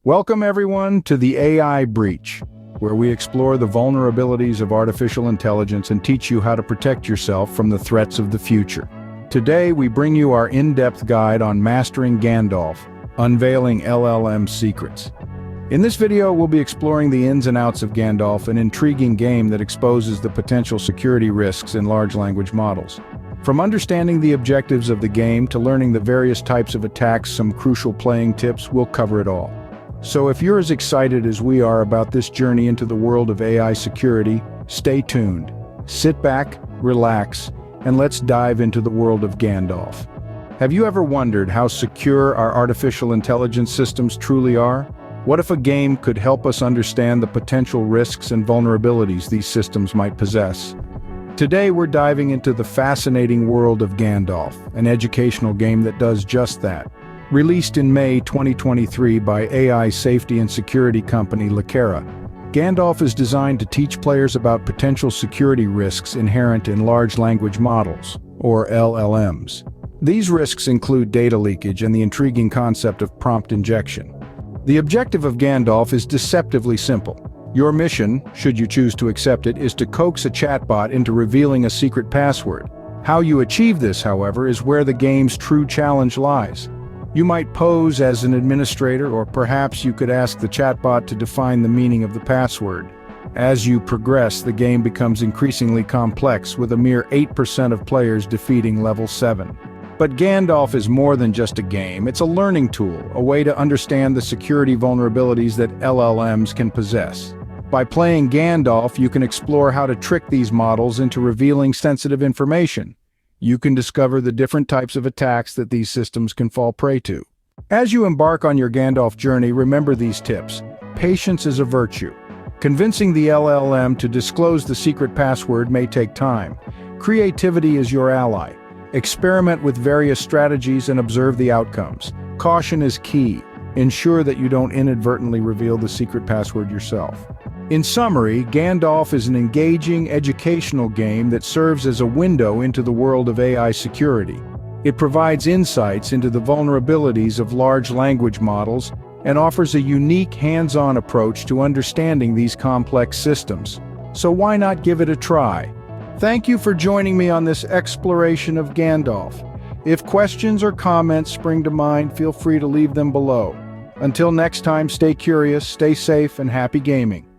Welcome everyone to the AI Breach, where we explore the vulnerabilities of artificial intelligence and teach you how to protect yourself from the threats of the future. Today we bring you our in-depth guide on mastering Gandalf, unveiling LLM secrets. In this video we'll be exploring the ins and outs of Gandalf, an intriguing game that exposes the potential security risks in large language models. From understanding the objectives of the game to learning the various types of attacks, some crucial playing tips, we'll cover it all. So if you're as excited as we are about this journey into the world of AI security, stay tuned. Sit back, relax, and let's dive into the world of Gandalf. Have you ever wondered how secure our artificial intelligence systems truly are? What if a game could help us understand the potential risks and vulnerabilities these systems might possess? Today we're diving into the fascinating world of Gandalf, an educational game that does just that. Released in May 2023 by AI safety and security company leakage, Gandalf is designed to teach players about potential security risks inherent in large language models, or LLMs. These risks include data leakage and the intriguing concept of prompt injection. The objective of Gandalf is deceptively simple. Your mission, should you choose to accept it, is to coax a chatbot into revealing a secret password. How you achieve this, however, is where the game's true challenge lies. You might pose as an administrator, or perhaps you could ask the chatbot to define the meaning of the password. As you progress, the game becomes increasingly complex, with a mere 8% of players defeating level 7. But Gandalf is more than just a game. It's a learning tool, a way to understand the security vulnerabilities that LLMs can possess. By playing Gandalf, you can explore how to trick these models into revealing sensitive information. You can discover the different types of attacks that these systems can fall prey to. As you embark on your Gandalf journey, remember these tips. Patience is a virtue. Convincing the LLM to disclose the secret password may take time. Creativity is your ally. Experiment with various strategies and observe the outcomes. Caution is key. Ensure that you don't inadvertently reveal the secret password yourself. In summary, Gandalf is an engaging, educational game that serves as a window into the world of AI security. It provides insights into the vulnerabilities of large language models and offers a unique, hands-on approach to understanding these complex systems. So why not give it a try? Thank you for joining me on this exploration of Gandalf. If questions or comments spring to mind, feel free to leave them below. Until next time, stay curious, stay safe, and happy gaming.